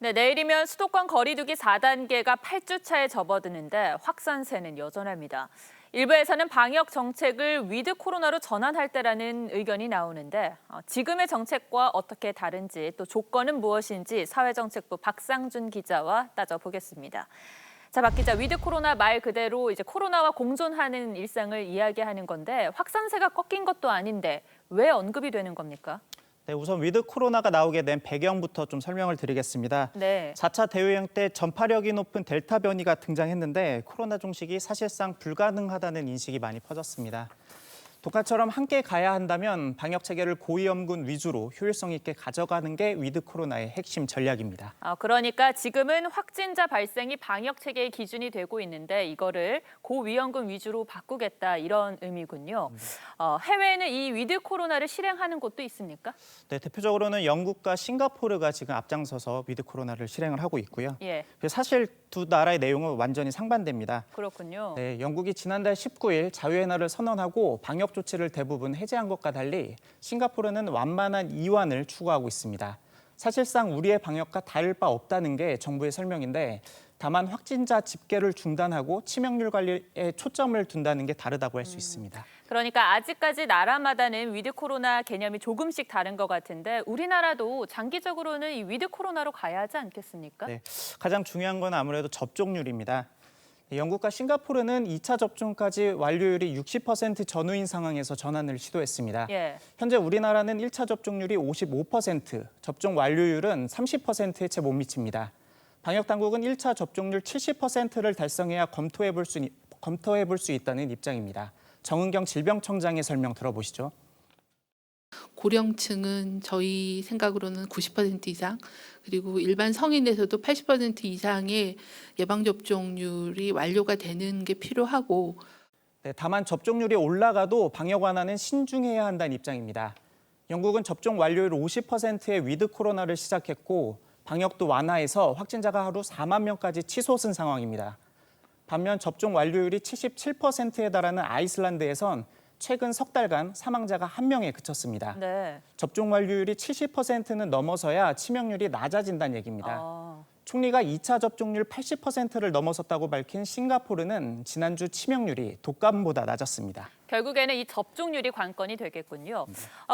네, 내일이면 수도권 거리두기 4단계가 8주차에 접어드는데 확산세는 여전합니다. 일부에서는 방역 정책을 위드 코로나로 전환할 때라는 의견이 나오는데 지금의 정책과 어떻게 다른지 또 조건은 무엇인지 사회정책부 박상준 기자와 따져보겠습니다. 자, 박 기자, 위드 코로나 말 그대로 이제 코로나와 공존하는 일상을 이야기하는 건데 확산세가 꺾인 것도 아닌데 왜 언급이 되는 겁니까? 네, 우선 위드 코로나가 나오게 된 배경부터 좀 설명을 드리겠습니다. 네. 4차 대유행 때 전파력이 높은 델타 변이가 등장했는데 코로나 종식이 사실상 불가능하다는 인식이 많이 퍼졌습니다. 독감처럼 함께 가야 한다면 방역 체계를 고위험군 위주로 효율성 있게 가져가는 게 위드 코로나의 핵심 전략입니다. 그러니까 지금은 확진자 발생이 방역 체계의 기준이 되고 있는데 이거를 고위험군 위주로 바꾸겠다 이런 의미군요. 해외에는 이 위드 코로나를 실행하는 곳도 있습니까? 네, 대표적으로는 영국과 싱가포르가 지금 앞장서서 위드 코로나를 실행을 하고 있고요. 예, 사실 두 나라의 내용은 완전히 상반됩니다. 그렇군요. 네, 영국이 지난달 19일 자유의 날을 선언하고 방역 조치를 대부분 해제한 것과 달리 싱가포르는 완만한 이완을 추구하고 있습니다. 사실상 우리의 방역과 다를 바 없다는 게 정부의 설명인데 다만 확진자 집계를 중단하고 치명률 관리에 초점을 둔다는 게 다르다고 할 수 있습니다. 그러니까 아직까지 나라마다는 위드 코로나 개념이 조금씩 다른 것 같은데 우리나라도 장기적으로는 이 위드 코로나로 가야 하지 않겠습니까? 네, 가장 중요한 건 아무래도 접종률입니다. 영국과 싱가포르는 2차 접종까지 완료율이 60% 전후인 상황에서 전환을 시도했습니다. 예. 현재 우리나라는 1차 접종률이 55%, 접종 완료율은 30%에 채 못 미칩니다. 방역당국은 1차 접종률 70%를 달성해야 검토해 볼 수 있다는 입장입니다. 정은경 질병청장의 설명 들어보시죠. 고령층은 저희 생각으로는 90% 이상, 그리고 일반 성인에서도 80% 이상의 예방접종률이 완료가 되는 게 필요하고, 네, 다만 접종률이 올라가도 방역 완화는 신중해야 한다는 입장입니다. 영국은 접종 완료율 50%의 위드 코로나를 시작했고 방역도 완화해서 확진자가 하루 4만 명까지 치솟은 상황입니다. 반면 접종 완료율이 77%에 달하는 아이슬란드에선 최근 석 달간 사망자가 1명에 그쳤습니다. 네. 접종 완료율이 70%는 넘어서야 치명률이 낮아진다는 얘기입니다. 총리가 2차 접종률 80%를 넘어섰다고 밝힌 싱가포르는 지난주 치명률이 독감보다 낮았습니다. 결국에는 이 접종률이 관건이 되겠군요.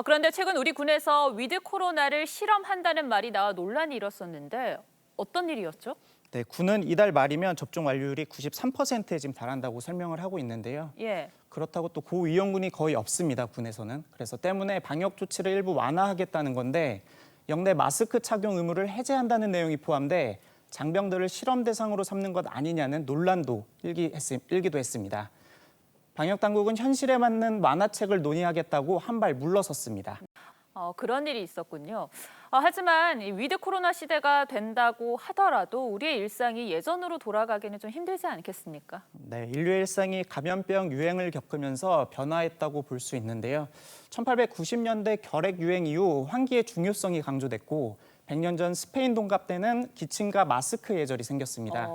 그런데 최근 우리 군에서 위드 코로나를 실험한다는 말이 나와 논란이 일었었는데 어떤 일이었죠? 네, 군은 이달 말이면 접종 완료율이 93%에 지금 달한다고 설명을 하고 있는데요. 예. 그렇다고 또 고위험군이 거의 없습니다, 군에서는. 그래서 때문에 방역 조치를 일부 완화하겠다는 건데 영내 마스크 착용 의무를 해제한다는 내용이 포함돼 장병들을 실험 대상으로 삼는 것 아니냐는 논란도 일기도 했습니다. 방역당국은 현실에 맞는 완화책을 논의하겠다고 한 발 물러섰습니다. 그런 일이 있었군요. 하지만 이 위드 코로나 시대가 된다고 하더라도 우리의 일상이 예전으로 돌아가기는 좀 힘들지 않겠습니까? 네, 인류의 일상이 감염병 유행을 겪으면서 변화했다고 볼 수 있는데요. 1890년대 결핵 유행 이후 환기의 중요성이 강조됐고 100년 전 스페인 동갑 때는 기침과 마스크 예절이 생겼습니다.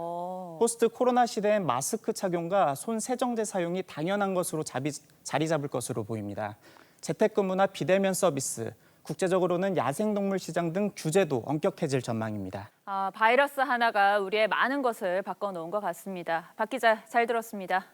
포스트 코로나 시대엔 마스크 착용과 손 세정제 사용이 당연한 것으로 자리 잡을 것으로 보입니다. 재택근무나 비대면 서비스, 국제적으로는 야생동물 시장 등 규제도 엄격해질 전망입니다. 바이러스 하나가 우리의 많은 것을 바꿔놓은 것 같습니다. 박 기자, 잘 들었습니다.